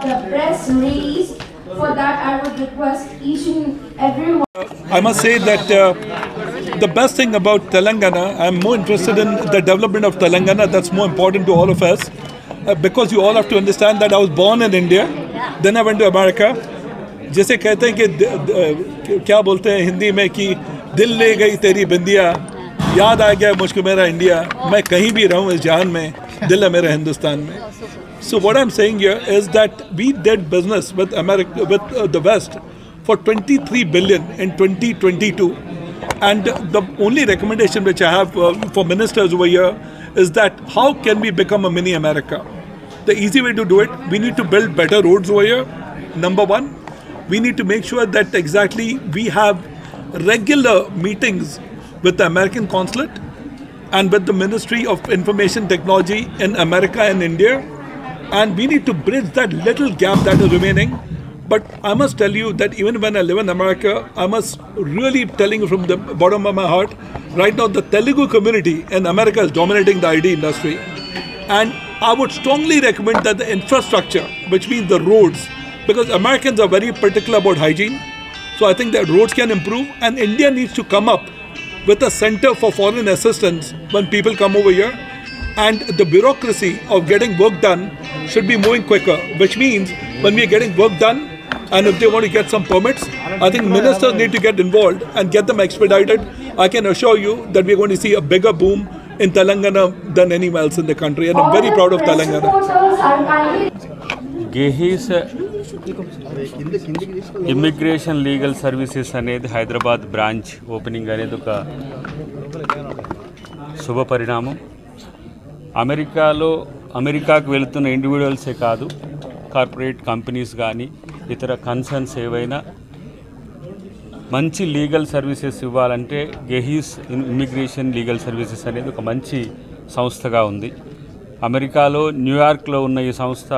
the press release. For that, I would request each and everyone. I must say that the best thing about Telangana, I'm more interested in the development of Telangana. That's more important to all of us. Because you all have to understand that I was born in India, then I went to America. जैसे कहते हैं कि क्या बोलते हैं हिंदी में कि दिल ले गई तेरी बिंदिया, याद आ गया मुझको मेरा इंडिया, मैं कहीं भी रहूँ इस जहान में, दिल है मेरा हिंदुस्तान में. So what I'm saying here is that we did business with America, with the West, for 23 billion in 2022, and the only recommendation which I have for ministers over here is that how can we become a mini America? The easy way to do it, we need to build better roads over here. Number one, we need to make sure that exactly we have regular meetings with the American consulate and with the Ministry of Information Technology in America and India. And we need to bridge that little gap that is remaining. But I must tell you that even when I live in America, I must really telling you from the bottom of my heart, right now the Telugu community in America is dominating the IT industry. And I would strongly recommend that the infrastructure, which means the roads, because Americans are very particular about hygiene. So I think that roads can improve, and India needs to come up with a center for foreign assistance when people come over here. And the bureaucracy of getting work done should be moving quicker, which means when we are getting work done, and if they want to get some permits, I think ministers need to get involved and get them expedited. I can assure you that we are going to see a bigger boom in Telangana than anywhere else in the country, and I'm very proud of Telangana. Gehis Immigration Legal Services అనేది Hyderabad branch opening అనేది ఒక శుభ పరిణామం. అమెరికాకు వెళుతున్న ఇండివిజువల్సే కాదు, corporate companies కానీ ఇతర కన్సర్న్స్ ఏవైనా మంచి లీగల్ సర్వీసెస్ ఇవ్వాలంటే గెహీస్ ఇమ్మిగ్రేషన్ లీగల్ సర్వీసెస్ అనేది ఒక మంచి సంస్థగా ఉంది. అమెరికాలో న్యూయార్క్లో ఉన్న ఈ సంస్థ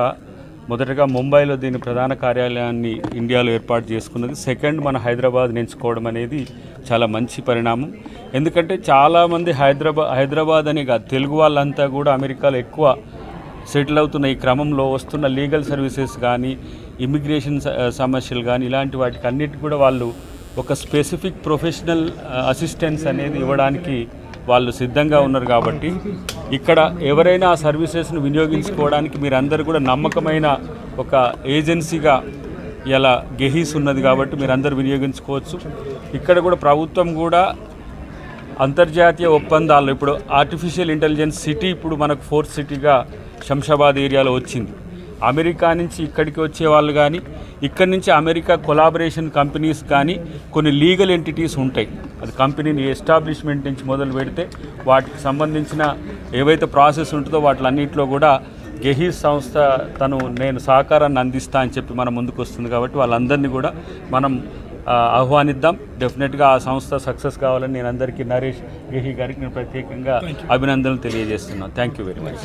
మొదటగా ముంబైలో దీని ప్రధాన కార్యాలయాన్ని ఇండియాలో ఏర్పాటు చేసుకున్నది. సెకండ్, మన హైదరాబాద్ ఎంచుకోవడం అనేది చాలా మంచి పరిణామం. ఎందుకంటే చాలామంది హైదరాబాద్ అనే కాదు, తెలుగు వాళ్ళంతా కూడా అమెరికాలో ఎక్కువ సెటిల్ అవుతున్న ఈ క్రమంలో వస్తున్న లీగల్ సర్వీసెస్ కానీ ఇమిగ్రేషన్ సమస్యలు కానీ ఇలాంటి వాటికి అన్నిటి కూడా వాళ్ళు ఒక స్పెసిఫిక్ ప్రొఫెషనల్ అసిస్టెన్స్ అనేది ఇవ్వడానికి వాళ్ళు సిద్ధంగా ఉన్నారు. కాబట్టి ఇక్కడ ఎవరైనా ఆ సర్వీసెస్ను వినియోగించుకోవడానికి మీరందరూ కూడా నమ్మకమైన ఒక ఏజెన్సీగా ఇలా గెహీస్ ఉన్నది కాబట్టి మీరందరూ వినియోగించుకోవచ్చు. ఇక్కడ కూడా ప్రభుత్వం కూడా అంతర్జాతీయ ఒప్పందాలు, ఇప్పుడు ఆర్టిఫిషియల్ ఇంటెలిజెన్స్ సిటీ ఇప్పుడు మనకు ఫోర్త్ సిటీగా శంషాబాద్ ఏరియాలో వచ్చింది. అమెరికా నుంచి ఇక్కడికి వచ్చే వాళ్ళు కానీ ఇక్కడి నుంచి అమెరికా కొలాబరేషన్ కంపెనీస్ కానీ కొన్ని లీగల్ ఎంటిటీస్ ఉంటాయి. అది కంపెనీని ఎస్టాబ్లిష్మెంట్ నుంచి మొదలు పెడితే వాటికి సంబంధించిన ఏవైతే ప్రాసెస్ ఉంటుందో వాటిలన్నింటిలో కూడా గెహీస్ సంస్థ నేను సహకారాన్ని అందిస్తా అని చెప్పి మన ముందుకు వస్తుంది. కాబట్టి వాళ్ళందరినీ కూడా మనం ఆహ్వానిద్దాం. డెఫినెట్గా ఆ సంస్థ సక్సెస్ కావాలని నేను అందరికీ నరేష్ గెహీ గారికి నేను ప్రత్యేకంగా అభినందనలు తెలియజేస్తున్నాను. Thank you very much.